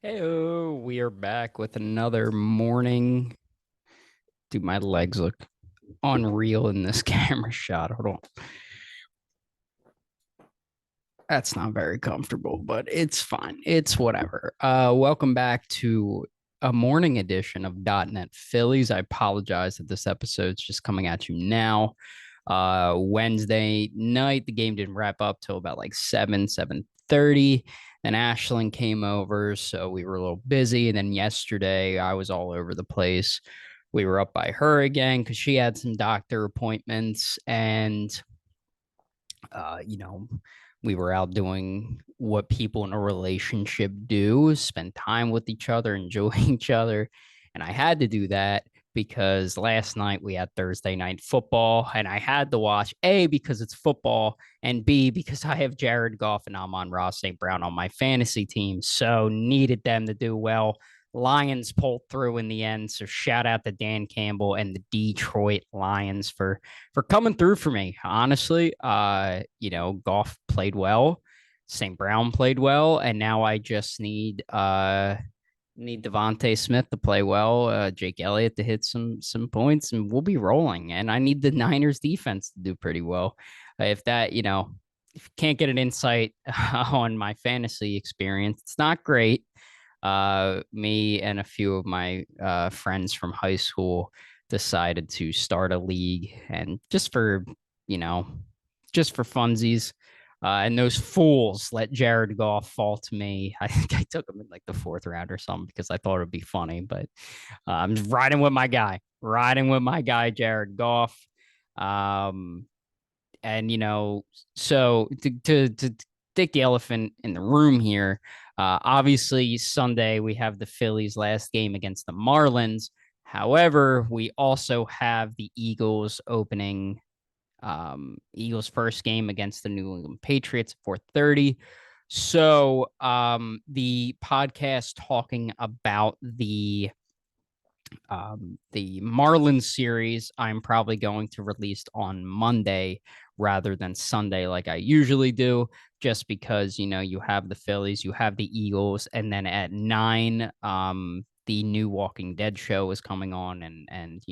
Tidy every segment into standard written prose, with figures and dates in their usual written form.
Hey, we are back with another morning. Dude, my legs look unreal in this camera shot. Hold on. That's not very comfortable, but it's fine. It's whatever. Welcome back to a morning edition of .NET Phillies. I apologize that this episode's just coming at you now. Wednesday night, the game didn't wrap up till about like 7:30. Then Ashlyn came over, so we were a little busy. And then yesterday, I was all over the place. We were up by her again because she had some doctor appointments, and you know, we were out doing what people in a relationship do, spend time with each other, enjoy each other. And I had to do that because last night we had Thursday night football and I had to watch A, because it's football, and B, because I have Jared Goff and Amon-Ra St. Brown on my fantasy team. So needed them to do well. Lions pulled through in the end. So shout out to Dan Campbell and the Detroit Lions for coming through for me. Honestly, Goff played well, St. Brown played well, and now I just need Devontae Smith to play well, Jake Elliott to hit some points, and we'll be rolling. And I need the Niners defense to do pretty well. If that, if you can't get an insight on my fantasy experience, it's not great. Me and a few of my friends from high school decided to start a league, and you know, just for funsies. And those fools let Jared Goff fall to me. I think I took him in like the fourth round or something because I thought it'd be funny. But I'm riding with my guy, Jared Goff. Um, and so to take the elephant in the room here, obviously Sunday we have the Phillies' last game against the Marlins. However, we also have the Eagles first game against the New England Patriots at 4:30. So the podcast talking about the Marlins series, I'm probably going to release on Monday rather than Sunday like I usually do, just because you have the Phillies, you have the Eagles, and then at 9, the new Walking Dead show is coming on, and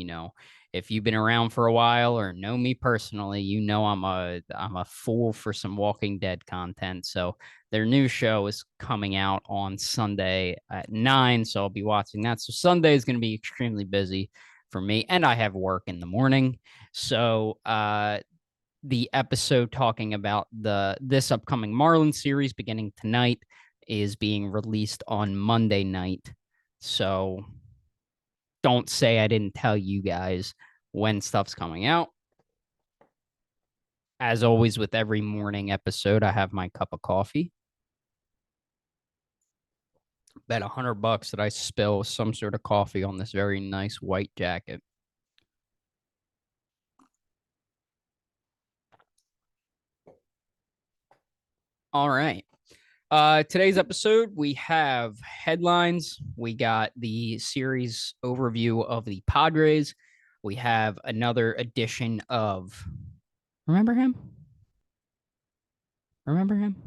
if you've been around for a while or know me personally, I'm a fool for some Walking Dead content. So their new show is coming out on Sunday at 9, so I'll be watching that. So Sunday is going to be extremely busy for me, and I have work in the morning. So the episode talking about this upcoming Marlin series beginning tonight is being released on Monday night. So don't say I didn't tell you guys when stuff's coming out. As always, with every morning episode, I have my cup of coffee. Bet $100 that I spill some sort of coffee on this very nice white jacket. All right. Today's episode, we have headlines. We got the series overview of the Padres. We have another edition of Remember Him? Remember Him?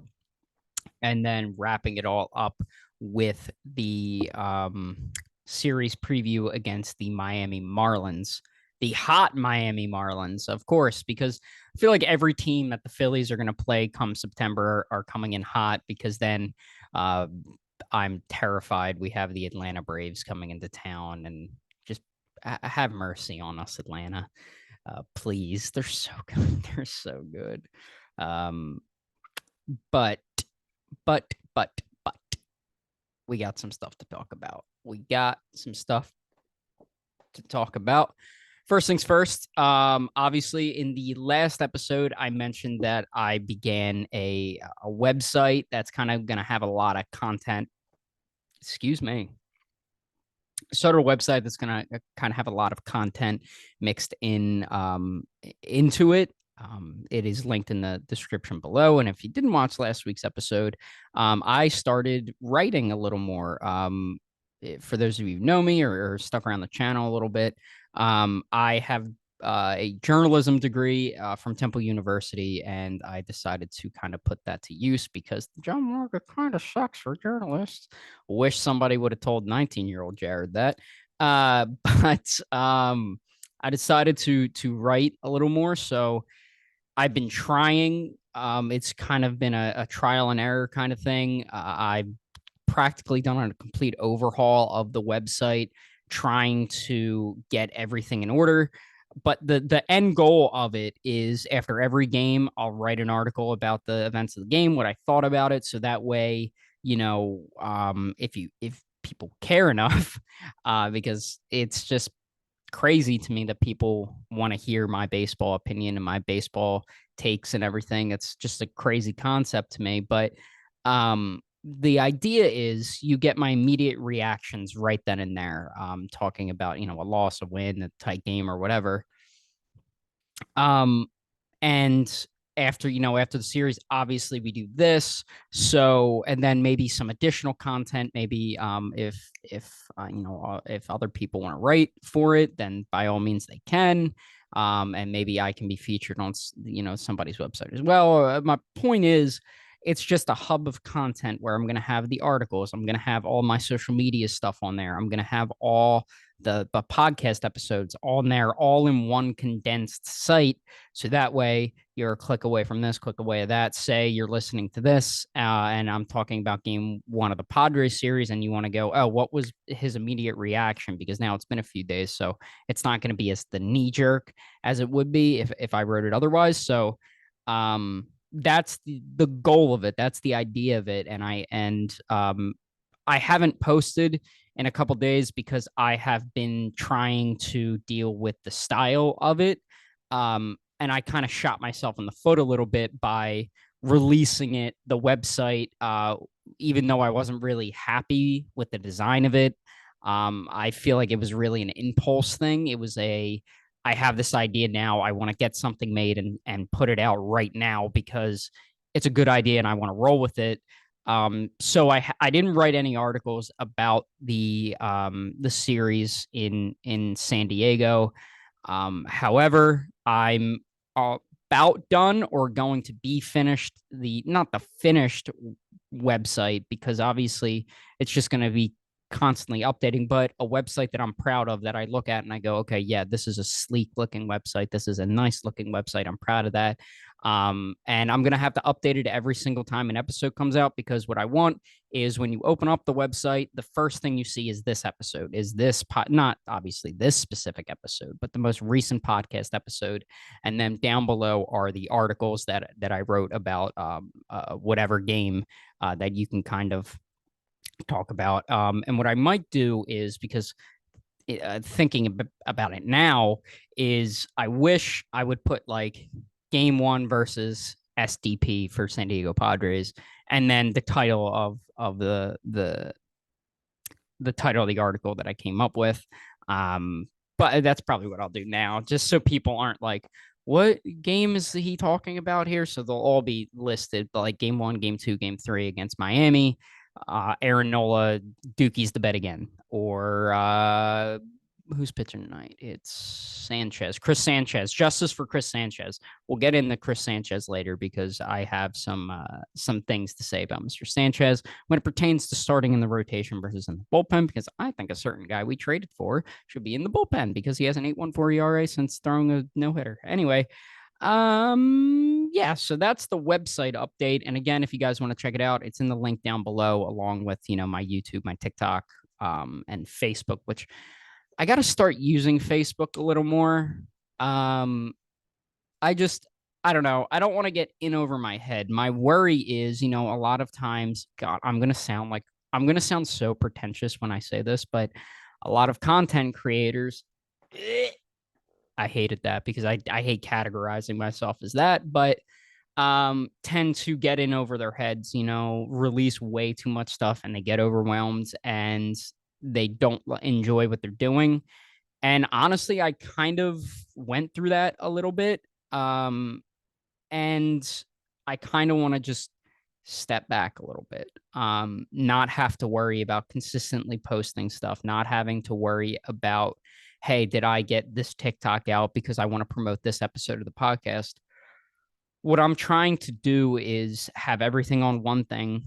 And then wrapping it all up with the series preview against the Miami Marlins, the hot Miami Marlins, of course, because I feel like every team that the Phillies are going to play come September are coming in hot, because then uh, I'm terrified we have the Atlanta Braves coming into town, and just have mercy on us, Atlanta. Please. They're so good. They're so good. Um, but but we got some stuff to talk about. First things first. Obviously, in the last episode, I mentioned that I began a website that's kind of going to have a lot of content. Excuse me. Started a website that's going to kind of have a lot of content mixed into it. It is linked in the description below. And if you didn't watch last week's episode, I started writing a little more. For those of you who know me or stuck around the channel a little bit, I have a journalism degree from Temple University, and I decided to kind of put that to use because the job market kind of sucks for journalists. Wish somebody would have told 19-year-old Jared that. But I decided to write a little more. So I've been trying. It's kind of been a trial and error kind of thing. I've practically done a complete overhaul of the website, trying to get everything in order. But the end goal of it is after every game, I'll write an article about the events of the game, what I thought about it, so that way, if people care enough, because it's just crazy to me that people want to hear my baseball opinion and my baseball takes and everything. It's just a crazy concept to me. But the idea is you get my immediate reactions right then and there, talking about, a loss, a win, a tight game, or whatever. Um, and after the series, obviously we do this. So, and then maybe some additional content, maybe if other people want to write for it, then by all means they can. And maybe I can be featured on somebody's website as well. My point is, it's just a hub of content where I'm going to have the articles, I'm going to have all my social media stuff on there, I'm going to have all the podcast episodes on there, all in one condensed site. So that way you're a click away from this, click away of that. Say you're listening to this, and I'm talking about game one of the Padres series, and you want to go, oh, what was his immediate reaction? Because now it's been a few days, so it's not going to be as the knee jerk as it would be if I wrote it otherwise. So that's the goal of it. That's the idea of it. I haven't posted in a couple days because I have been trying to deal with the style of it. And I kind of shot myself in the foot a little bit by releasing the website, even though I wasn't really happy with the design of it. I feel like it was really an impulse thing. I have this idea now. I want to get something made and put it out right now because it's a good idea and I want to roll with it. So I didn't write any articles about the series in San Diego. However, I'm about done or going to be finished, not the finished website, because obviously it's just going to be constantly updating, but a website that I'm proud of, that I look at and I go, okay, yeah, this is a sleek looking website. This is a nice looking website. I'm proud of that. And I'm going to have to update it every single time an episode comes out, because what I want is when you open up the website, the first thing you see is this episode, is not obviously this specific episode, but the most recent podcast episode. And then down below are the articles that I wrote about whatever game that you can kind of talk about. And what I might do is, because thinking about it now, is I wish I would put like game one versus SDP for San Diego Padres, and then the title of the title of the article that I came up with. But that's probably what I'll do now, just so people aren't like, what game is he talking about here? So they'll all be listed, like game one, game two, game three against Miami. Aaron Nola Dookie's the bet again, or who's pitching tonight? It's Chris Sanchez. Justice for Chris Sanchez. We'll get into Chris Sanchez later because I have some things to say about Mr. Sanchez when it pertains to starting in the rotation versus in the bullpen, because I think a certain guy we traded for should be in the bullpen because he has an 8.14 ERA since throwing a no-hitter. Anyway, yeah, so that's the website update. And again, if you guys want to check it out, it's in the link down below, along with my YouTube, my TikTok, and Facebook, which I got to start using Facebook a little more. I just, I don't know. I don't want to get in over my head. My worry is, a lot of times, God, I'm going to sound so pretentious when I say this, but a lot of content creators, I hated that because I hate categorizing myself as that, but tend to get in over their heads, release way too much stuff and they get overwhelmed and they don't enjoy what they're doing. And honestly, I kind of went through that a little bit. And I kind of want to just step back a little bit, not have to worry about consistently posting stuff, not having to worry about hey, did I get this TikTok out because I want to promote this episode of the podcast? What I'm trying to do is have everything on one thing.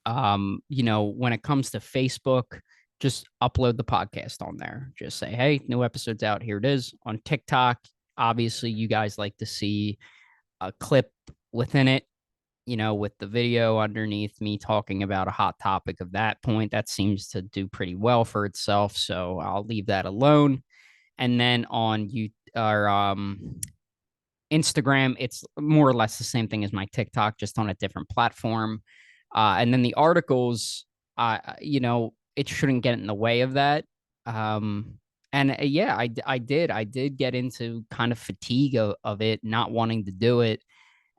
When it comes to Facebook, just upload the podcast on there. Just say, hey, new episode's out. Here it is. On TikTok, obviously, you guys like to see a clip within it, with the video underneath me talking about a hot topic of that point. That seems to do pretty well for itself. So I'll leave that alone. And then on you or Instagram, it's more or less the same thing as my TikTok, just on a different platform. And then the articles, it shouldn't get in the way of that. And yeah, I did get into kind of fatigue of it, not wanting to do it.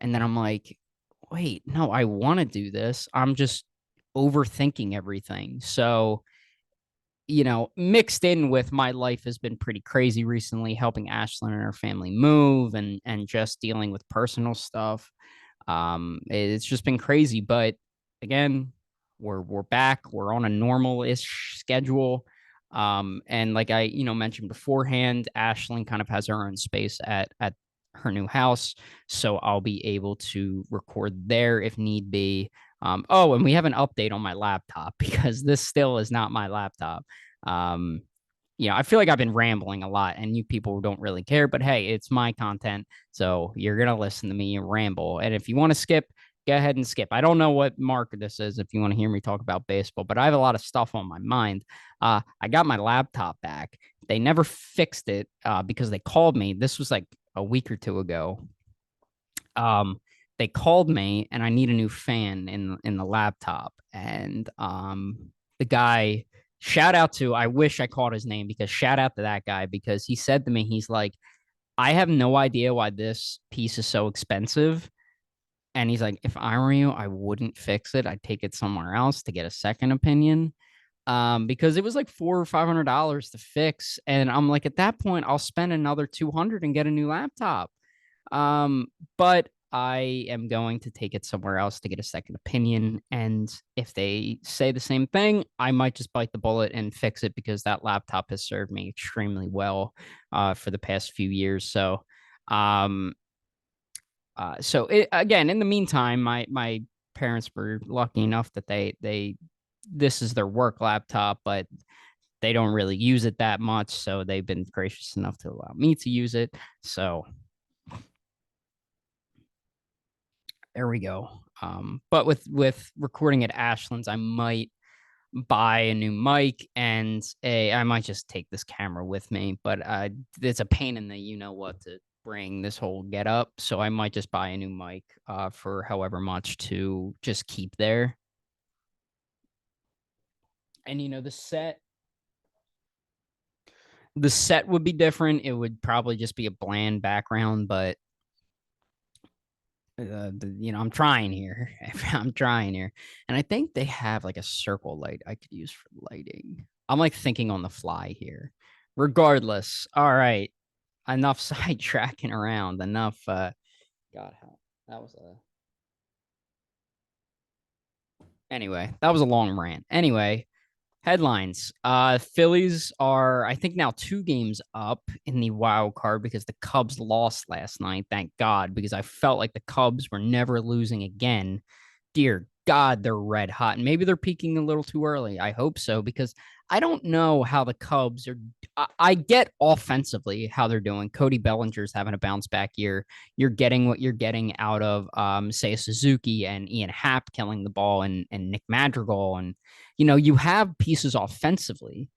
And then I'm like, wait, no, I want to do this. I'm just overthinking everything. So, mixed in with my life has been pretty crazy recently, helping Ashlyn and her family move and just dealing with personal stuff. It's just been crazy, but again, we're back. We're on a normal-ish schedule. And like I, mentioned beforehand, Ashlyn kind of has her own space at her new house, so I'll be able to record there if need be. And we have an update on my laptop because this still is not my laptop. Um, I feel like I've been rambling a lot and you people don't really care, but hey, it's my content. So you're going to listen to me and ramble. And if you want to skip, go ahead and skip. I don't know what mark this is if you want to hear me talk about baseball, but I have a lot of stuff on my mind. I got my laptop back. They never fixed it because they called me. This was like a week or two ago. Um, they called me and I need a new fan in the laptop. And the guy, shout out to, I wish I caught his name because shout out to that guy because he said to me, he's like, I have no idea why this piece is so expensive. And he's like, if I were you, I wouldn't fix it. I'd take it somewhere else to get a second opinion. Because it was like $400 or $500 to fix. And I'm like, at that point, I'll spend another 200 and get a new laptop. Um, but I am going to take it somewhere else to get a second opinion. And if they say the same thing, I might just bite the bullet and fix it because that laptop has served me extremely well for the past few years. Um, again, in the meantime, my parents were lucky enough that they this is their work laptop, but they don't really use it that much, so they've been gracious enough to allow me to use it. So there we go. But with recording at Ashland's, I might buy a new mic and I might just take this camera with me. But it's a pain in the what to bring this whole get up. So I might just buy a new mic for however much to just keep there. And the set would be different. It would probably just be a bland background, but I'm trying here. I'm trying here. And I think they have like a circle light I could use for lighting. I'm like thinking on the fly here. Regardless, all right. Enough sidetracking around. Enough. God, how that was a. Anyway, that was a long rant. Anyway, headlines. Phillies are, I think, now 2 games up in the wild card because the Cubs lost last night. Thank God, because I felt like the Cubs were never losing again. Dear God, they're red hot. And maybe they're peaking a little too early. I hope so, because I don't know how the Cubs are. I get offensively how they're doing. Cody Bellinger's having a bounce back year. You're getting what you're getting out of, say, Suzuki and Ian Happ killing the ball and Nick Madrigal. And, you have pieces offensively.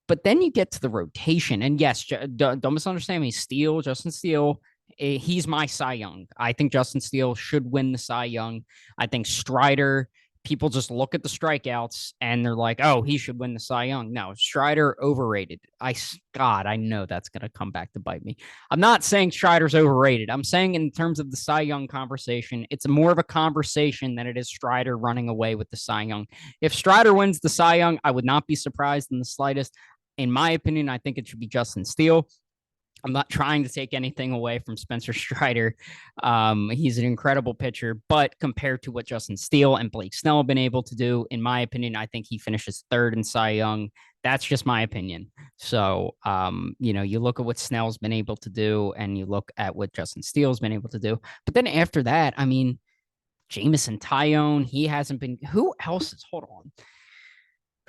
But then you get to the rotation. And yes, don't misunderstand me. Justin Steele, he's my Cy Young. I think Justin Steele should win the Cy Young. I think Strider, people just look at the strikeouts and they're like, oh, he should win the Cy Young. No, Strider overrated. God, I know that's going to come back to bite me. I'm not saying Strider's overrated. I'm saying in terms of the Cy Young conversation, it's more of a conversation than it is Strider running away with the Cy Young. If Strider wins the Cy Young, I would not be surprised in the slightest. In my opinion, I think it should be Justin Steele. I'm not trying to take anything away from Spencer Strider. He's an incredible pitcher, but compared to what Justin Steele and Blake Snell have been able to do, in my opinion, I think he finishes third in Cy Young. That's just my opinion. So, you look at what Snell's been able to do, and you look at what Justin Steele's been able to do. But then after that, I mean, Jamison Tyone, he hasn't been. Who else is? Hold on.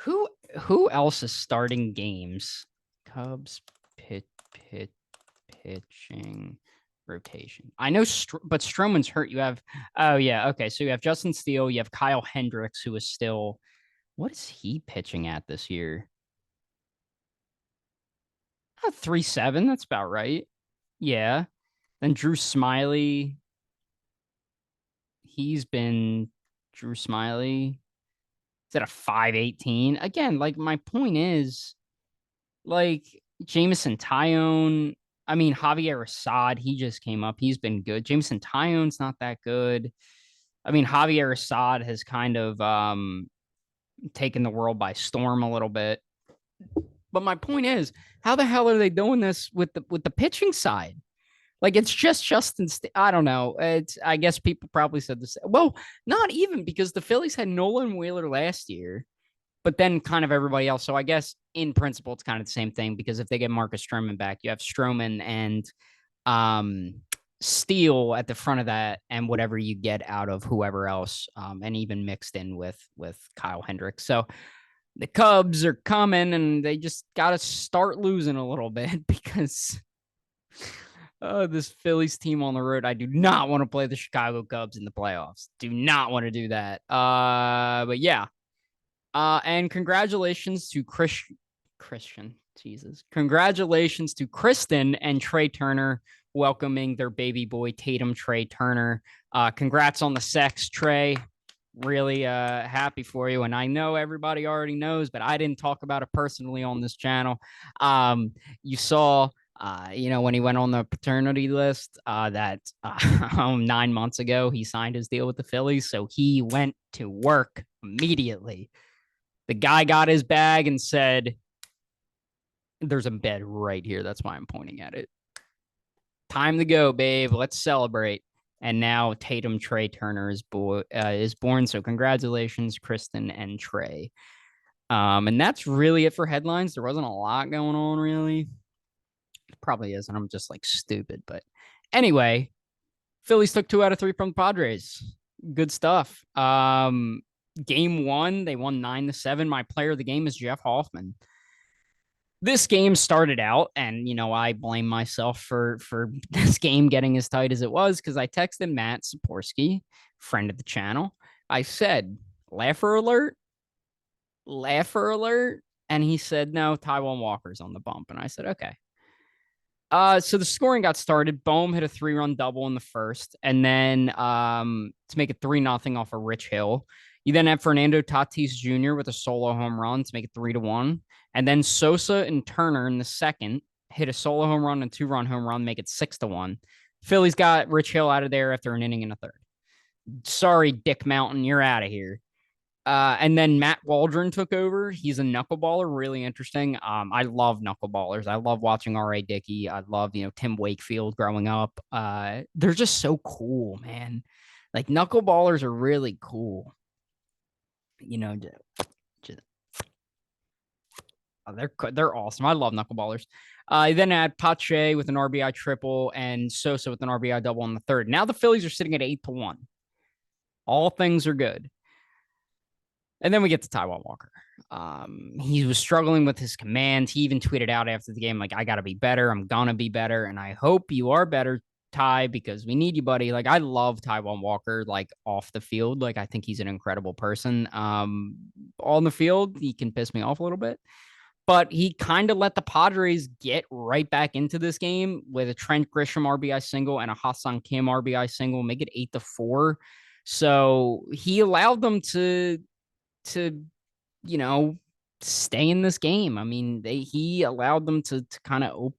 Who who else is starting games? Cubs pit pitching rotation. I know, but Stroman's hurt. You have, oh yeah, okay. So you have Justin Steele. You have Kyle Hendricks, who is still. What is he pitching at this year? 3.7. That's about right. Yeah. Then Drew Smiley. He's been Drew Smiley. Is that a 5.18? Again, like my point is, like Jameson Tyone. I mean, Javier Assad, he just came up. He's been good. Jameson Tyone's not that good. I mean, Javier Assad has kind of taken the world by storm a little bit. But my point is, how the hell are they doing this with the pitching side? Like it's just Justin. I don't know. It's I guess people probably said this. Well, not even because the Phillies had Nolan Wheeler last year, but then kind of everybody else. So I guess in principle, it's kind of the same thing because if they get Marcus Stroman back, you have Stroman and um, Steele at the front of that, and whatever you get out of whoever else, and even mixed in with Kyle Hendricks. So the Cubs are coming, and they just got to start losing a little bit because this Phillies team on the road. I do not want to play the Chicago Cubs in the playoffs. Do not want to do that. But yeah. And congratulations to Christian. Jesus. Congratulations to Kristen and Trey Turner welcoming their baby boy Tatum Trey Turner. Congrats on the sex, Trey. Really happy for you. And I know everybody already knows, but I didn't talk about it personally on this channel. You saw when he went on the paternity list, that 9 months ago, he signed his deal with the Phillies. So he went to work immediately. The guy got his bag and said, there's a bed right here. That's why I'm pointing at it. Time to go, babe. Let's celebrate. And now Tatum Trey Turner is born. So congratulations, Kristen and Trey. And that's really it for headlines. There wasn't a lot going on, really. Probably isn't. I'm just like stupid. But anyway, Phillies took 2 out of 3 from the Padres. Good stuff. Game 1, they won 9-7. My player of the game is Jeff Hoffman. This game started out, and I blame myself for this game getting as tight as it was because I texted Matt Saporsky, friend of the channel. I said, laugher alert, and he said, no, Taiwan Walker's on the bump, and I said, okay. So the scoring got started. Bohm hit a 3-run double in the first, and then to make it 3-0 off of Rich Hill. You then have Fernando Tatis Jr. with a solo home run to make it 3-1. And then Sosa and Turner in the second hit a solo home run and 2-run home run, make it 6-1. Phillies got Rich Hill out of there after an inning and a third. Sorry, Dick Mountain, you're out of here. And then Matt Waldron took over. He's a knuckleballer, really interesting. I love knuckleballers. I love watching R.A. Dickey. I love, Tim Wakefield growing up. They're just so cool, man. Like knuckleballers are really cool. Just they're awesome. I love knuckleballers. Then add Pache with an RBI triple and Sosa with an RBI double in the third. Now the Phillies are sitting at 8-1. All things are good. And then we get to Taiwan Walker. He was struggling with his command. He even tweeted out after the game, like, I got to be better. I'm going to be better. And I hope you are better, Ty, because we need you, buddy. Like, I love Taiwan Walker, like, off the field. Like, I think he's an incredible person. On the field, he can piss me off a little bit. But he kind of let the Padres get right back into this game with a Trent Grisham RBI single and a Ha-Seong Kim RBI single, make it 8-4. So he allowed them to stay in this game. I mean, he allowed them to kind of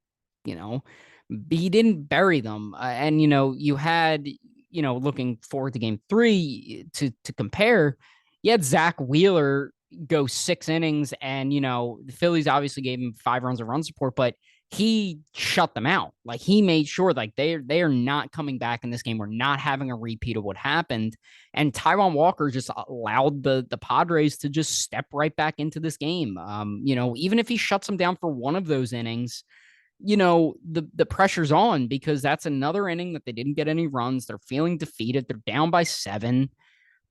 he didn't bury them. And you had looking forward to game 3 to compare, you had Zach Wheeler go 6 innings, and the Phillies obviously gave him 5 runs of run support, but he shut them out. Like he made sure like they are not coming back in this game. We're not having a repeat of what happened. And Taiwan Walker just allowed the Padres to just step right back into this game. Even if he shuts them down for one of those innings, the pressure's on because that's another inning that they didn't get any runs. They're feeling defeated. They're down by 7.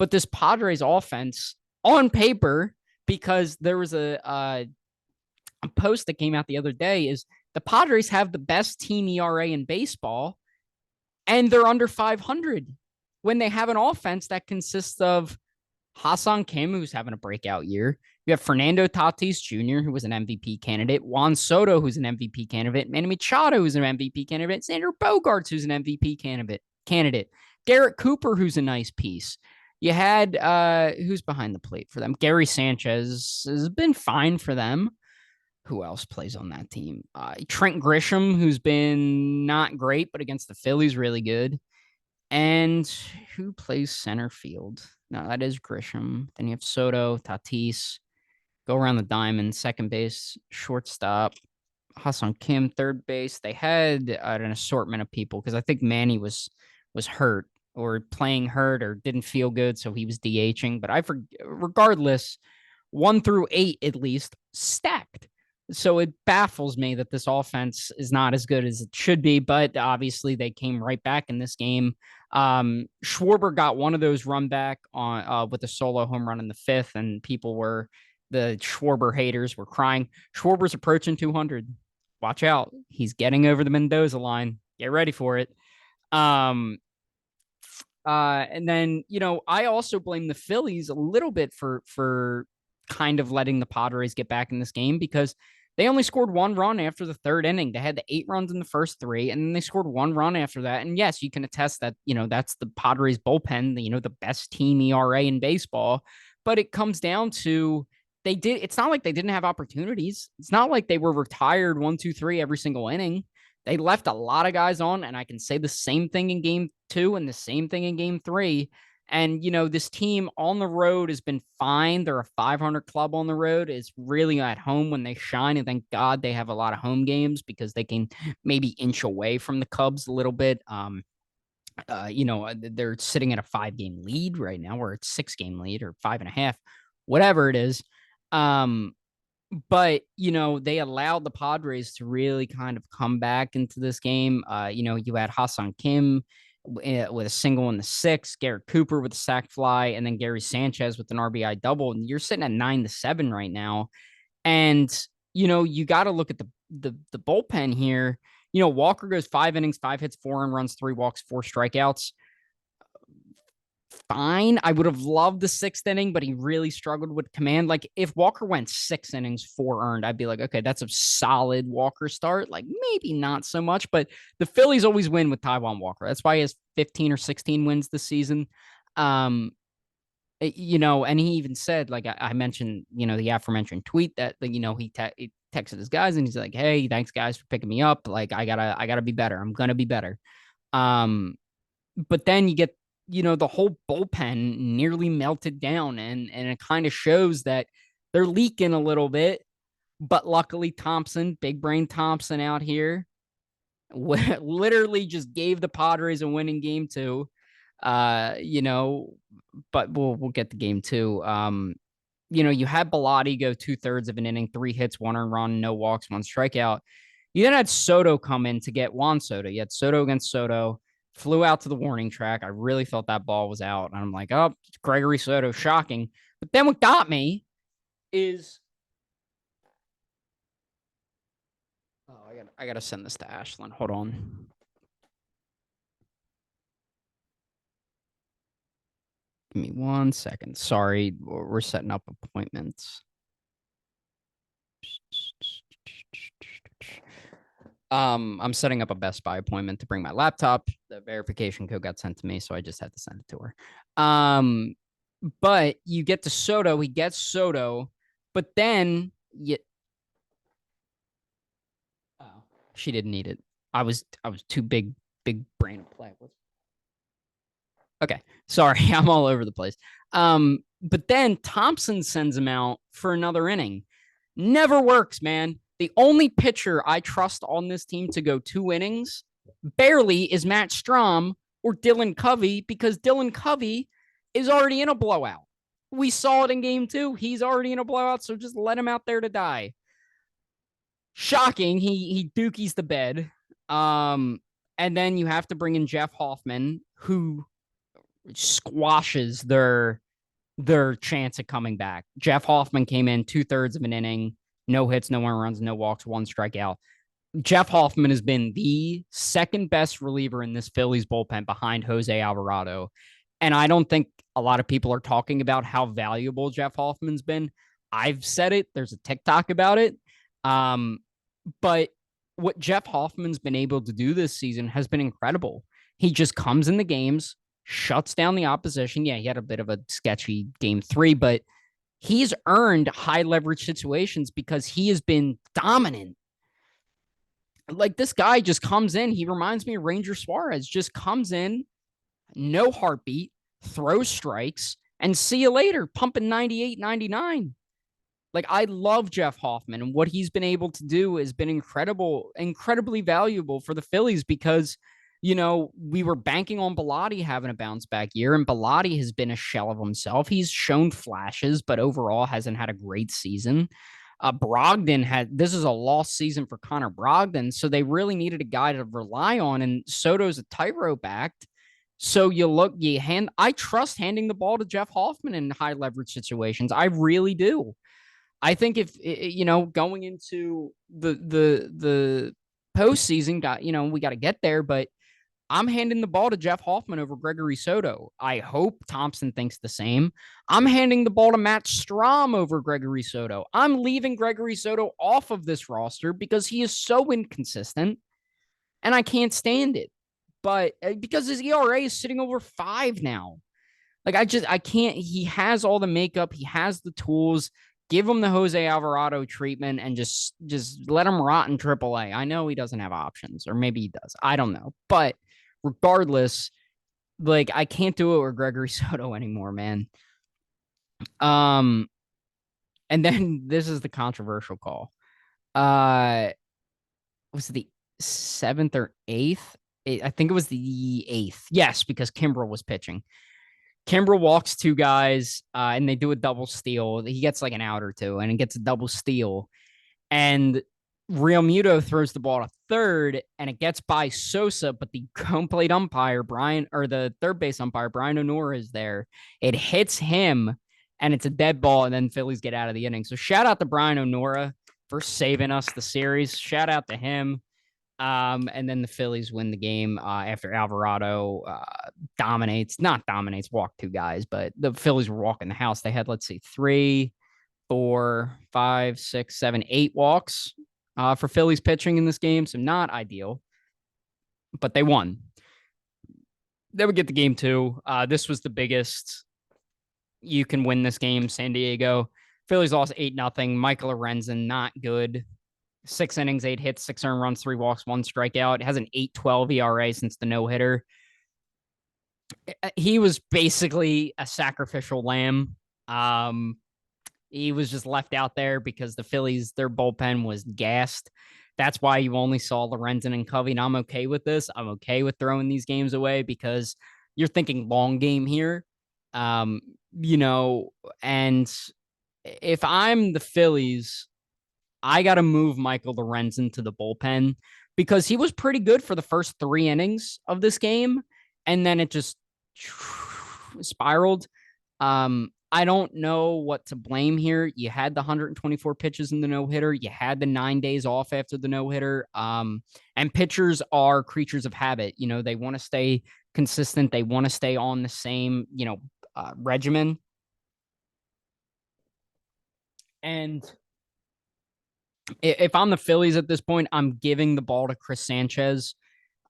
But this Padres offense on paper, because there was a post that came out the other day, is the Padres have the best team ERA in baseball, and they're under 500 when they have an offense that consists of Ha-Seong Kim, who's having a breakout year. You have Fernando Tatis Jr., who was an MVP candidate, Juan Soto, who's an MVP candidate, Manny Machado, who's an MVP candidate, Xander Bogaerts, who's an MVP candidate, Derek Cooper, who's a nice piece. You had who's behind the plate for them? Gary Sanchez has been fine for them. Who else plays on that team? Trent Grisham, who's been not great, but against the Phillies, really good. And who plays center field? No, that is Grisham. Then you have Soto, Tatis, go around the diamond, second base, shortstop, Ha-Seong Kim, third base. They had an assortment of people because I think Manny was hurt or playing hurt or didn't feel good, so he was DHing. But regardless, 1 through 8 at least stacked. So it baffles me that this offense is not as good as it should be, but obviously they came right back in this game. Schwarber got one of those run back on with a solo home run in the 5th, and the Schwarber haters were crying. Schwarber's approaching 200. Watch out. He's getting over the Mendoza line. Get ready for it. And then, I also blame the Phillies a little bit for kind of letting the Padres get back in this game because they only scored 1 run after the 3rd inning. They had the 8 runs in the first 3, and then they scored 1 run after that. And yes, you can attest that, that's the Padres bullpen, the best team ERA in baseball. But it comes down to it's not like they didn't have opportunities. It's not like they were retired 1, 2, 3 every single inning. They left a lot of guys on, and I can say the same thing in game 2 and the same thing in game 3. And, this team on the road has been fine. They're a 500 club on the road. It's really at home when they shine. And thank God they have a lot of home games because they can maybe inch away from the Cubs a little bit. They're sitting at a 5-game lead right now, or it's 6-game lead or 5.5, whatever it is. But they allowed the Padres to really kind of come back into this game. You had Ha-Seong Kim with a single in the 6th, Garrett Cooper with a sac fly, and then Gary Sanchez with an RBI double. And you're sitting at 9-7 right now. And you got to look at the bullpen here. Walker goes 5 innings, 5 hits, 4 earned runs, 3 walks, 4 strikeouts. Fine. I would have loved the 6th inning, but he really struggled with command. Like if Walker went 6 innings, 4 earned, I'd be like, okay, that's a solid Walker start. Like maybe not so much, but the Phillies always win with Taiwan Walker. That's why he has 15 or 16 wins this season. And he even said, like I mentioned, the aforementioned tweet that, he texted his guys and he's like, hey, thanks guys for picking me up. Like I gotta be better. I'm gonna be better. But then you get the whole bullpen nearly melted down, and it kind of shows that they're leaking a little bit. But luckily, Thompson, big brain Thompson out here, literally just gave the Padres a winning game 2. But we'll get to game 2. You had Bilotti go 2/3 of an inning, 3 hits, 1 earned run, no walks, 1 strikeout. You then had Soto come in to get Juan Soto. You had Soto against Soto. Flew out to the warning track. I really thought that ball was out. And I'm like, oh, Gregory Soto, shocking. But then what got me is, I gotta send this to Ashlyn. Hold on. Give me 1 second. Sorry, we're setting up appointments. I'm setting up a Best Buy appointment to bring my laptop. The verification code got sent to me, so I just had to send it to her. But you get to Soto, he gets Soto, but then she didn't need it. I was too big brain to play with. Okay, sorry, I'm all over the place. But then Thompson sends him out for another inning. Never works, man. The only pitcher I trust on this team to go 2 innings barely is Matt Strom or Dylan Covey because Dylan Covey is already in a blowout. We saw it in game 2. He's already in a blowout, so just let him out there to die. Shocking. He dookies the bed. And then you have to bring in Jeff Hoffman, who squashes their chance of coming back. Jeff Hoffman came in 2/3 of an inning, no hits, no earned runs, no walks, 1 strikeout. Jeff Hoffman has been the second best reliever in this Phillies bullpen behind Jose Alvarado. And I don't think a lot of people are talking about how valuable Jeff Hoffman's been. I've said it. There's a TikTok about it. But what Jeff Hoffman's been able to do this season has been incredible. He just comes in the games, shuts down the opposition. Yeah, he had a bit of a sketchy game 3, but he's earned high leverage situations because he has been dominant. Like this guy just comes in. He reminds me of Ranger Suarez, just comes in, no heartbeat, throws strikes, and see you later, pumping 98, 99. Like I love Jeff Hoffman, and what he's been able to do has been incredibly valuable for the Phillies because, we were banking on Bilotti having a bounce back year, and Bilotti has been a shell of himself. He's shown flashes, but overall hasn't had a great season. This is a lost season for Connor Brogdon, so they really needed a guy to rely on, and Soto's a tightrope act. So I trust handing the ball to Jeff Hoffman in high leverage situations. I really do. I think if going into the postseason, we got to get there, but I'm handing the ball to Jeff Hoffman over Gregory Soto. I hope Thompson thinks the same. I'm handing the ball to Matt Strom over Gregory Soto. I'm leaving Gregory Soto off of this roster because he is so inconsistent, and I can't stand it. But because his ERA is sitting over 5 now. Like I can't. He has all the makeup. He has the tools. Give him the Jose Alvarado treatment and just let him rot in AAA. I know he doesn't have options, or maybe he does. I don't know. But regardless, like I can't do it with Gregory Soto anymore, man. And then this is the controversial call. Was it the 7th or 8th? I think it was the 8th. Yes, because Kimbrel was pitching. Kimbrel walks 2 guys, and they do a double steal. He gets like an out or two, and it gets a double steal. And Real Muto throws the ball to third, and it gets by Sosa, but the home plate umpire, the third base umpire, Brian O'Nora, is there. It hits him, and it's a dead ball, and then Phillies get out of the inning. So shout out to Brian O'Nora for saving us the series. Shout out to him. And then the Phillies win the game after Alvarado walked 2 guys, but the Phillies were walking the house. They had, let's see, 3, 4, 5, 6, 7, 8 walks for Phillies pitching in this game. So not ideal, but they won. They would get the game 2. This was the biggest. You can win this game, San Diego. Phillies lost 8-0. Michael Lorenzen, not good. 6 innings, 8 hits, 6 earned runs, 3 walks, 1 strikeout. It has an 8.12 ERA since the no-hitter. He was basically a sacrificial lamb. He was just left out there because the Phillies, their bullpen was gassed. That's why you only saw Lorenzen and Covey, and I'm okay with this. I'm okay with throwing these games away because you're thinking long game here. And if I'm the Phillies, I got to move Michael Lorenzen to the bullpen because he was pretty good for the first 3 innings of this game, and then it just spiraled. I don't know what to blame here. You had the 124 pitches in the no-hitter. You had the 9 days off after the no-hitter. And pitchers are creatures of habit. They want to stay consistent. They want to stay on the same, regimen. And if I'm the Phillies at this point, I'm giving the ball to Chris Sanchez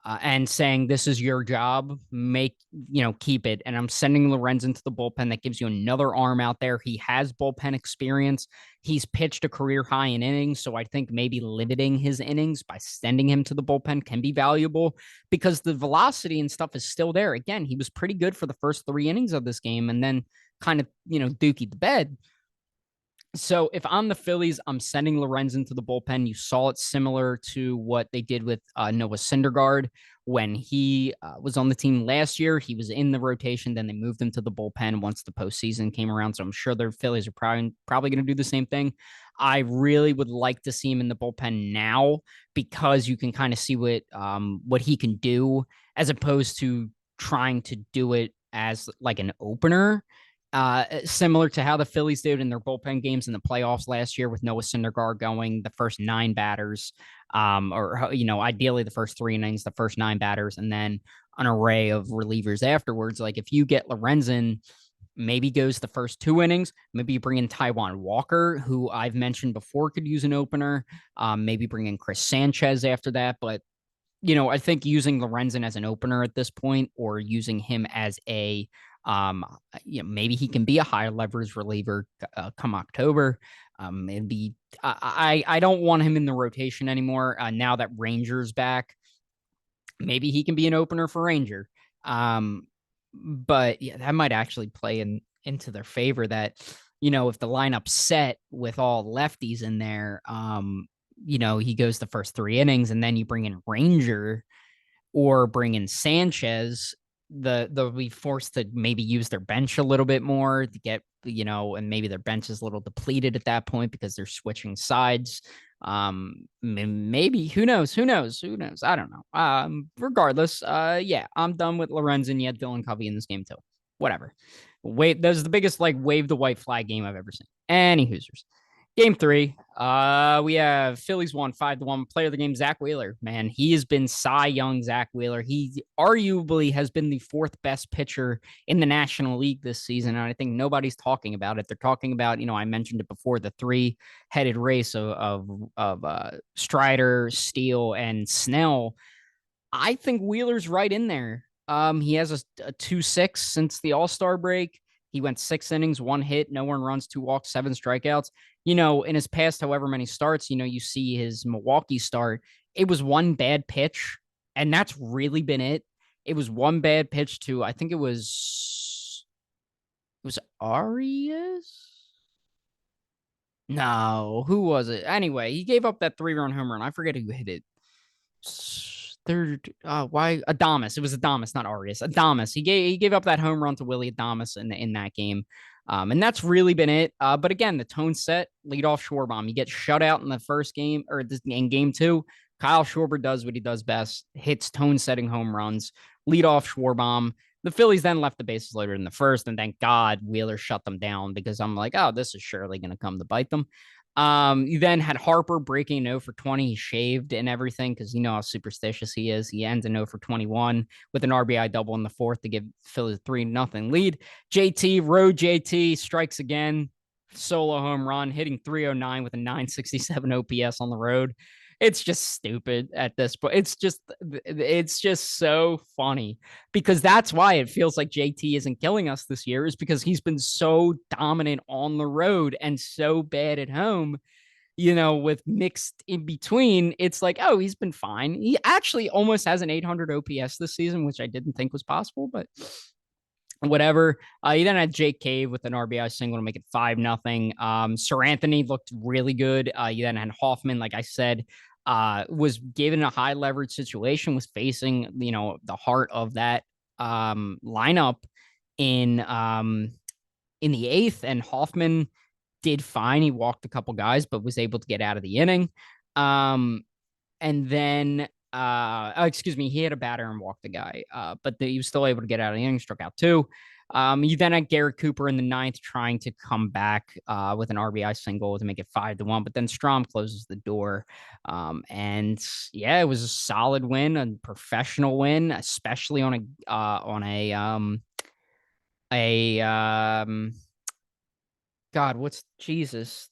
and saying, this is your job. Keep it. And I'm sending Lorenzen to the bullpen. That gives you another arm out there. He has bullpen experience. He's pitched a career high in innings. So I think maybe limiting his innings by sending him to the bullpen can be valuable because the velocity and stuff is still there. Again, he was pretty good for the first 3 innings of this game and then kind of, dookied the bed. So if I'm the Phillies, I'm sending Lorenzen to the bullpen. You saw it similar to what they did with Noah Syndergaard when he was on the team last year. He was in the rotation, then they moved him to the bullpen once the postseason came around. So I'm sure their Phillies are probably going to do the same thing. I really would like to see him in the bullpen now because you can kind of see what he can do as opposed to trying to do it as like an opener, similar to how the Phillies did in their bullpen games in the playoffs last year with Noah Syndergaard going the first nine batters, or ideally the first three innings, the first nine batters, and then an array of relievers afterwards. Like if you get Lorenzen, maybe goes the first two innings. Maybe you bring in Taiwan Walker, who I've mentioned before could use an opener. Maybe bring in Chris Sanchez after that, but I think using Lorenzen as an opener at this point, or using him as a, um, maybe he can be a high leverage reliever come October. It'd be, I don't want him in the rotation anymore. Now that Ranger's back, maybe he can be an opener for Ranger. Um, but yeah, that might actually play into their favor that, if the lineup's set with all lefties in there, he goes the first three innings and then you bring in Ranger or bring in Sanchez, they'll be forced to maybe use their bench a little bit more to get, and maybe their bench is a little depleted at that point because they're switching sides. Maybe who knows? Who knows? Who knows? I don't know. Regardless, yeah, I'm done with Lorenzen. Yet Dylan Covey in this game too. Whatever. Wait, that's the biggest like wave the white flag game I've ever seen. Any Hoosers. Game three, we have Phillies won 5-1. Player of the game, Zach Wheeler. Man, he has been Cy Young Zach Wheeler. He arguably has been the fourth best pitcher in the National League this season, and I think nobody's talking about it. They're talking about, I mentioned it before, the three-headed race of Strider, Steele, and Snell. I think Wheeler's right in there. He has a 2.6 since the All-Star break. He went 6 innings, 1 hit, no earned runs, 2 walks, 7 strikeouts. In his past, however many starts, you see his Milwaukee start. It was one bad pitch, and that's really been it. It was one bad pitch to, I think it was Arias. No, who was it? Anyway, he gave up that 3-run home run. I forget who hit it. Third, why Adamas? It was Adamas, not Arias. Adamas. He gave up that home run to Willie Adamas in that game. And that's really been it. But again, the tone set, lead off Schwarber. You get shut out in the first game or in game two. Kyle Schwarber does what he does best, hits tone setting home runs, lead off Schwarber. The Phillies then left the bases loaded in the first, and thank God Wheeler shut them down because I'm like, oh, this is surely going to come to bite them. You then had Harper breaking 0 for 20. He shaved and everything because you know how superstitious he is. He ends in 0 for 21 with an RBI double in the fourth to give Phillies a 3-0 lead. JT strikes again, solo home run, hitting 309 with a 967 OPS on the road. It's just stupid at this point. It's just so funny because that's why it feels like JT isn't killing us this year, is because he's been so dominant on the road and so bad at home, with mixed in between. It's like, oh, he's been fine. He actually almost has an 800 OPS this season, which I didn't think was possible, but whatever. You then had Jake Cave with an RBI single to make it 5-0. Sir Anthony looked really good. You then had Hoffman, like I said, was given a high leverage situation, was facing, the heart of that lineup in the eighth, and Hoffman did fine. He walked a couple guys, but was able to get out of the inning. And then excuse me, he had a batter and walked the guy, but he was still able to get out of the inning, struck out two. You then had Garrett Cooper in the ninth trying to come back with an RBI single to make it 5-1, but then Strom closes the door. And yeah, it was a solid win, a professional win, especially on a God, what's Jesus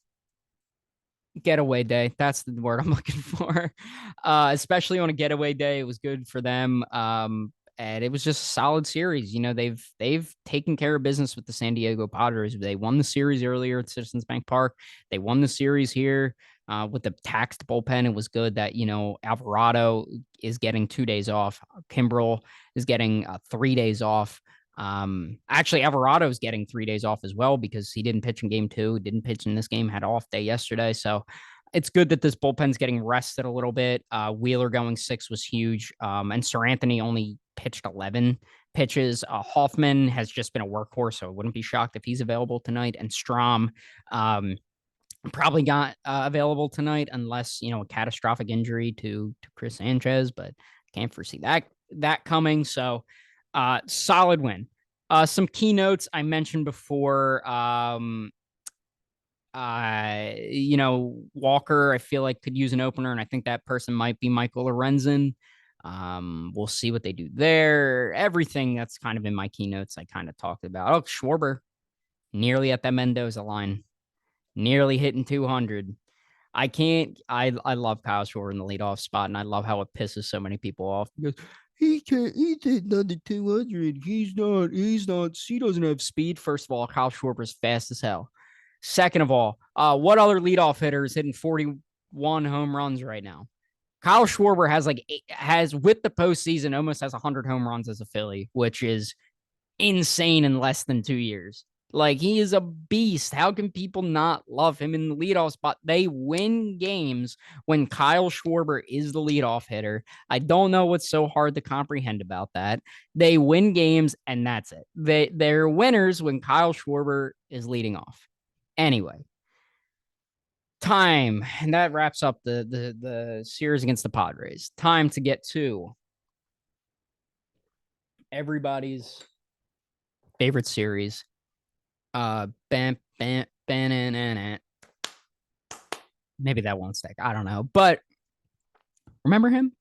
getaway day. That's the word I'm looking for. Especially on a getaway day, it was good for them. And it was just a solid series. They've taken care of business with the San Diego Padres. They won the series earlier at Citizens Bank Park. They won the series here with the taxed bullpen. It was good that Alvarado is getting 2 days off. Kimbrel is getting 3 days off. Actually, Alvarado's getting 3 days off as well because he didn't pitch in game two, didn't pitch in this game, had off day yesterday. So it's good that this bullpen's getting rested a little bit. Wheeler going six was huge. And Sir Anthony only pitched 11 pitches. Hoffman has just been a workhorse, so I wouldn't be shocked if he's available tonight. And Strom, probably not available tonight unless a catastrophic injury to Chris Sanchez, but can't foresee that coming. So solid win. Some keynotes I mentioned before. Walker, I feel like could use an opener, and I think that person might be Michael Lorenzen. We'll see what they do there. Everything that's kind of in my keynotes, I kind of talked about. Oh, Schwarber, nearly at that Mendoza line, nearly hitting 200. I can't. I love Kyle Schwarber in the leadoff spot, and I love how it pisses so many people off because he can't. He's hitting under 200. He's not. He's not. He doesn't have speed. First of all, Kyle Schwarber's fast as hell. Second of all, what other leadoff hitter is hitting 41 home runs right now? Kyle Schwarber has with the postseason almost has 100 home runs as a Philly, which is insane in less than 2 years. Like, he is a beast. How can people not love him in the leadoff spot? They win games when Kyle Schwarber is the leadoff hitter. I don't know what's so hard to comprehend about that. They win games, and that's it. They're winners when Kyle Schwarber is leading off. Anyway, time, and that wraps up the series against the Padres. Time to get to everybody's favorite series. Bam, bam, bam, maybe that won't stick. I don't know. But remember him?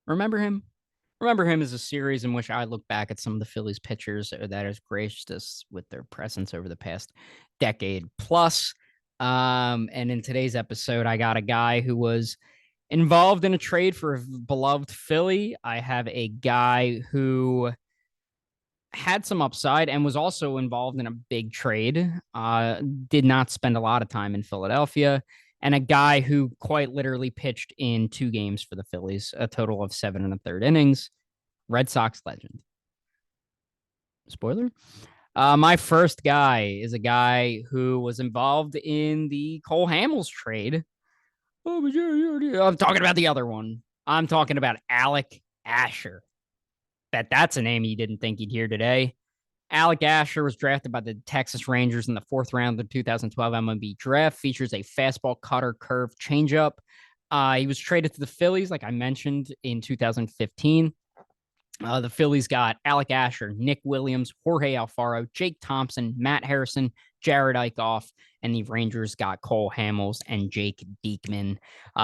Remember him? Remember him as a series in which I look back at some of the Phillies pitchers that has graced us with their presence over the past decade plus. And in today's episode, I got a guy who was involved in a trade for a beloved Philly. I have a guy who had some upside and was also involved in a big trade. Did not spend a lot of time in Philadelphia, and a guy who quite literally pitched in 2 games for the Phillies, a total of 7 1/3 innings. Red Sox legend. Spoiler. My first guy is a guy who was involved in the Cole Hamels trade. Oh, I'm talking about the other one. I'm talking about Alec Asher. That's a name you didn't think you'd hear today. Alec Asher was drafted by the Texas Rangers in the 4th round of the 2012 MLB draft. Features a fastball, cutter, curve, changeup. He was traded to the Phillies, like I mentioned, in 2015. The Phillies got Alec Asher, Nick Williams, Jorge Alfaro, Jake Thompson, Matt Harrison, Jared Eichhoff, and the Rangers got Cole Hamels and Jake Diekman.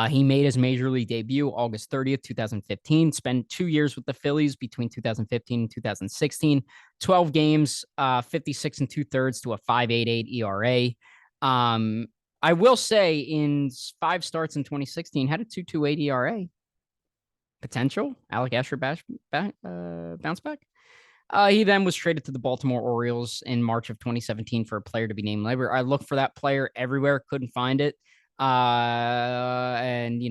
He made his major league debut August 30th, 2015, spent 2 years with the Phillies between 2015 and 2016, 12 games, 56 2/3 to a 5.88 ERA. I will say in 5 starts in 2016, had a 2.28 ERA. Potential Alec Asher bounce back. He then was traded to the Baltimore Orioles in March of 2017 for a player to be named later. I looked for that player everywhere, couldn't find it. And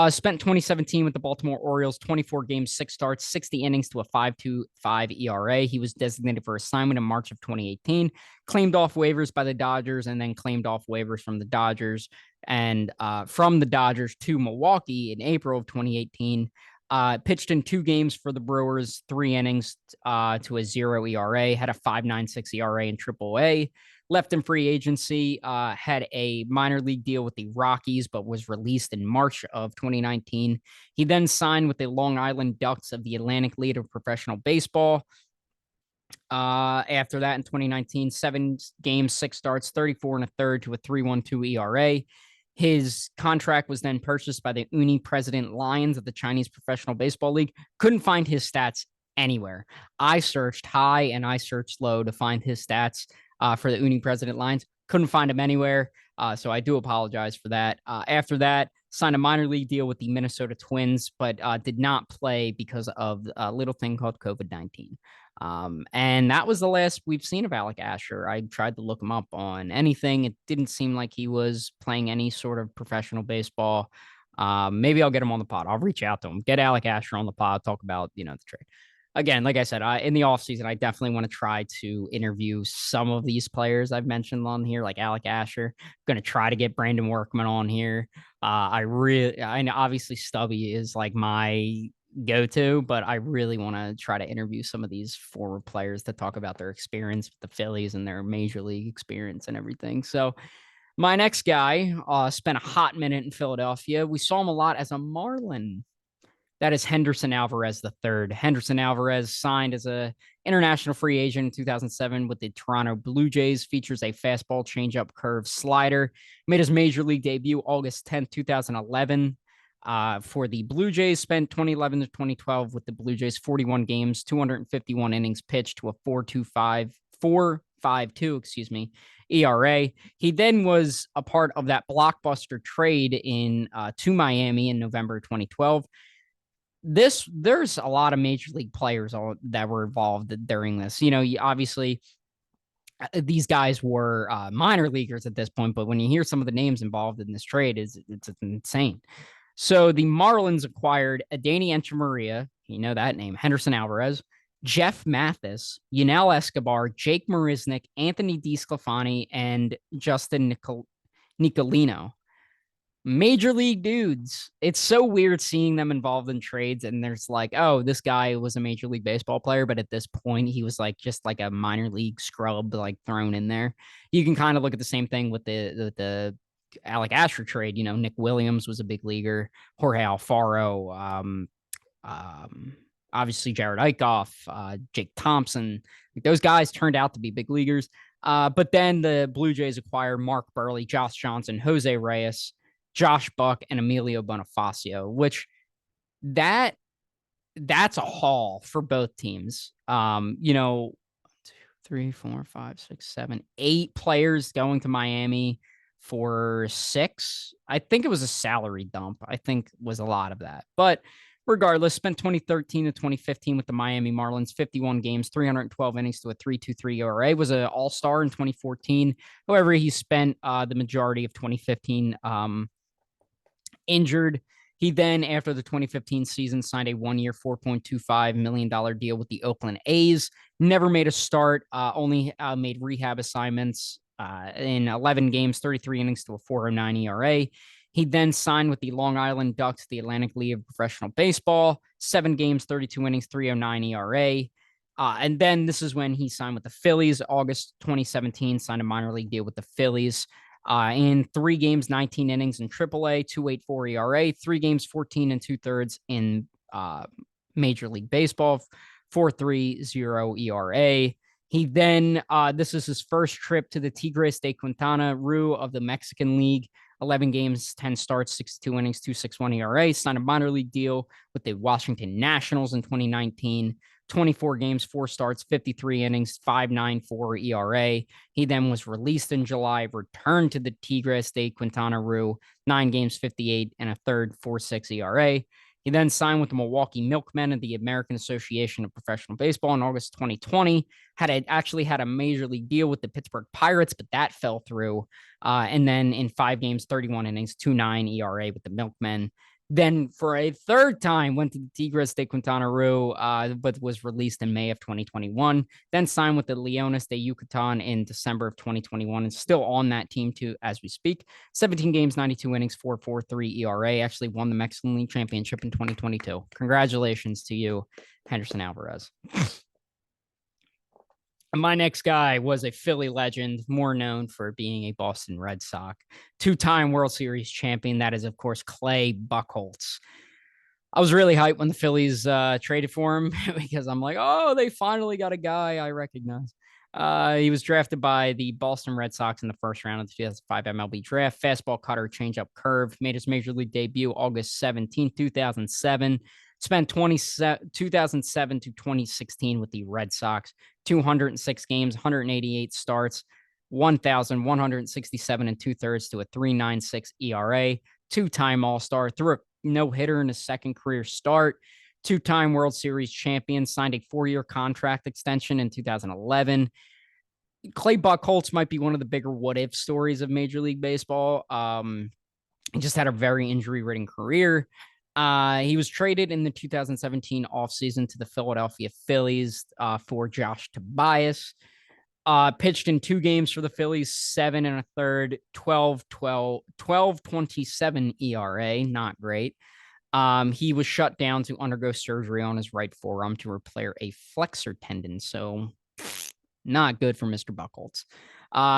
spent 2017 with the Baltimore Orioles, 24 games, 6 starts, 60 innings to a 5.25 ERA. He was designated for assignment in March of 2018, claimed off waivers by the Dodgers, and then claimed off waivers from the Dodgers and from the Dodgers to Milwaukee in April of 2018. Pitched in 2 games for the Brewers, 3 innings to a 0 ERA, had a 5.96 ERA in AAA. Left in free agency, had a minor league deal with the Rockies, but was released in March of 2019. He then signed with the Long Island Ducks of the Atlantic League of Professional Baseball. After that, in 2019, 7 games, 6 starts, 34 1/3 to a 3.12 ERA. His contract was then purchased by the Uni President Lions of the Chinese Professional Baseball League. Couldn't find his stats anywhere. I searched high and I searched low to find his stats for the Uni President Lions. Couldn't find him anywhere. So I do apologize for that. After that, signed a minor league deal with the Minnesota Twins, but did not play because of a little thing called COVID-19. And that was the last we've seen of Alec Asher. I tried to look him up on anything. It didn't seem like he was playing any sort of professional baseball. Maybe I'll get him on the pod. I'll reach out to him, get Alec Asher on the pod, talk about, the trade. again, like I said, in the offseason, I definitely want to try to interview some of these players I've mentioned on here, like Alec Asher. I'm going to try to get Brandon Workman on here. I know obviously Stubby is like my go-to, but I really want to try to interview some of these forward players to talk about their experience with the Phillies and their major league experience and everything. So my next guy spent a hot minute in Philadelphia. We saw him a lot as a Marlin. That is Henderson Alvarez the third. Henderson Alvarez signed as a international free agent in 2007 with the Toronto Blue Jays. Features a fastball, changeup, curve, slider. Made his major league debut August 10th, 2011. For the Blue Jays, spent 2011 to 2012 with the Blue Jays, 41 games, 251 innings pitched to a 4.52, excuse me, ERA. He then was a part of that blockbuster trade to Miami in November 2012. There's a lot of major league players that were involved during this. Obviously these guys were minor leaguers at this point, but when you hear some of the names involved in this trade, it's insane. So the Marlins acquired Adeiny Entremaria, you know that name, Henderson Alvarez, Jeff Mathis, Yunel Escobar, Jake Marisnik, Anthony DeSclafani, and Justin Nicolino. Major league dudes. It's so weird seeing them involved in trades, and there's like, oh, this guy was a major league baseball player, but at this point he was like just like a minor league scrub like thrown in there. You can kind of look at the same thing with the Alec Asher trade. Nick Williams was a big leaguer, Jorge Alfaro, um, obviously Jared Eichhoff, Jake Thompson. Those guys turned out to be big leaguers. But then the Blue Jays acquired Mark Burley, Josh Johnson, Jose Reyes, Josh Buck, and Emilio Bonifacio, which that that's a haul for both teams. 3, 4, 5, 6, 7, 8 players going to Miami for 6. I think it was a salary dump. I think was a lot of that. But regardless, spent 2013 to 2015 with the Miami Marlins, 51 games, 312 innings to a 3.23 ERA. Was an all-star in 2014. However, he spent the majority of 2015 injured. He then, after the 2015 season, signed a 1-year, $4.25 million deal with the Oakland A's. Never made a start, only made rehab assignments in 11 games, 33 innings to a 4.09 ERA. He then signed with the Long Island Ducks, the Atlantic League of Professional Baseball, 7 games, 32 innings, 3.09 ERA. And then this is when he signed with the Phillies, August 2017, signed a minor league deal with the Phillies. In 3 games, 19 innings in AAA, 2.84 ERA, 3 games, 14 and 2/3 in Major League Baseball, 4.30 ERA. He then, this is his first trip to the Tigres de Quintana Roo of the Mexican League. 11 games, 10 starts, 62 innings, 2.61 ERA. Signed a minor league deal with the Washington Nationals in 2019. 24 games, 4 starts, 53 innings, 5.94 ERA. He then was released in July, returned to the Tigres de Quintana Roo, 9 games, 58 and a third, 4.6 ERA. He then signed with the Milwaukee Milkmen of the American Association of Professional Baseball in August 2020. Actually had a major league deal with the Pittsburgh Pirates, but that fell through. And then in 5 games, 31 innings, 2.9 ERA with the Milkmen. Then for a third time went to the Tigres de Quintana Roo, but was released in May of 2021. Then signed with the Leones de Yucatan in December of 2021 and still on that team too as we speak. 17 games, 92 innings, 4.43 ERA. Actually won the Mexican League Championship in 2022. Congratulations to you, Henderson Alvarez. My next guy was a Philly legend, more known for being a Boston Red Sox, 2-time World Series champion. That is, of course, Clay Buchholz. I was really hyped when the Phillies traded for him because I'm like, oh, they finally got a guy I recognize. He was drafted by the Boston Red Sox in the first round of the 2005 MLB draft. Fastball cutter, changeup curve. Made his major league debut August 17, 2007. Spent 2007 to 2016 with the Red Sox. 206 games, 188 starts, 1,167 and 2/3 to a 3.96 ERA. 2-time All-Star. Threw a no-hitter in his second career start. 2-time World Series champion. Signed a 4-year contract extension in 2011. Clay Buchholz might be one of the bigger what-if stories of Major League Baseball. He just had a very injury-ridden career. He was traded in the 2017 offseason to the Philadelphia Phillies for Josh Tobias. Pitched in 2 games for the Phillies, 7 1/3, 12.27 ERA. Not great. He was shut down to undergo surgery on his right forearm to repair a flexor tendon. So not good for Mr. Buchholz.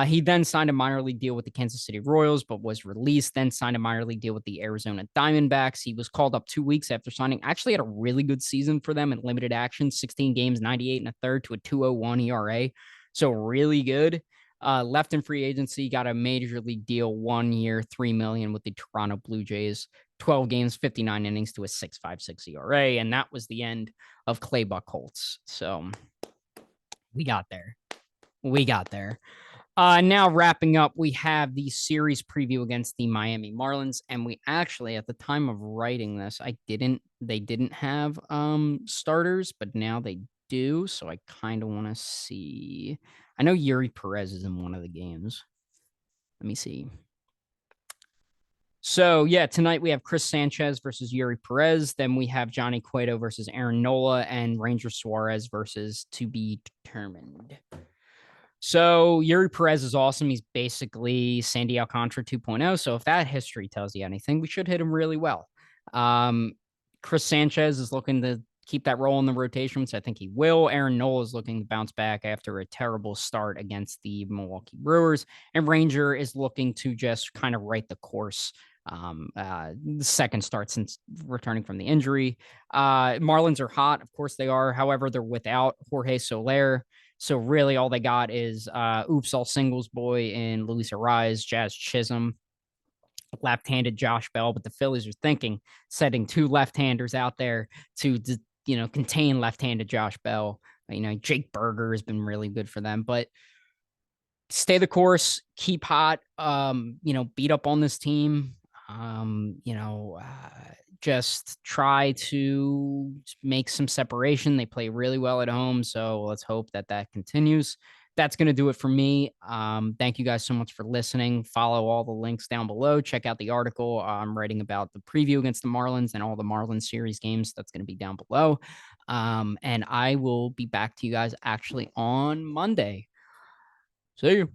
He then signed a minor league deal with the Kansas City Royals, but was released, then signed a minor league deal with the Arizona Diamondbacks. He was called up 2 weeks after signing. Actually had a really good season for them in limited action, 16 games, 98 1/3 to a 2.01 ERA. So really good. Left in free agency, got a major league deal, 1 year, $3 million with the Toronto Blue Jays. 12 games, 59 innings to a 6.56 ERA. And that was the end of Clay Buchholz. So we got there. We got there. Now wrapping up, we have the series preview against the Miami Marlins, and we actually, at the time of writing this, they didn't have starters, but now they do. So I kind of want to see. I know Yuri Perez is in one of the games. Let me see. So yeah, tonight we have Chris Sanchez versus Yuri Perez. Then we have Johnny Cueto versus Aaron Nola, and Ranger Suarez versus to be determined. So Yuri Perez is awesome. He's basically Sandy Alcantara 2.0. So if that history tells you anything, we should hit him really well. Chris Sanchez is looking to keep that role in the rotation, which I think he will. Aaron Nola is looking to bounce back after a terrible start against the Milwaukee Brewers. And Ranger is looking to just kind of right the course. The second start since returning from the injury. Marlins are hot. Of course they are. However, they're without Jorge Soler. So really all they got is Oops All Singles boy in Luis Ariz, Jazz Chisholm, left-handed Josh Bell. But the Phillies are thinking setting 2 left-handers out there to contain left-handed Josh Bell. Jake Berger has been really good for them, but stay the course, keep hot, beat up on this team. Just try to make some separation. They play really well at home, so let's hope that continues. That's going to do it for me. Thank you guys so much for listening. Follow all the links down below. Check out the article I'm writing about the preview against the Marlins and all the Marlins series games. That's going to be down below. And I will be back to you guys actually on Monday. See you.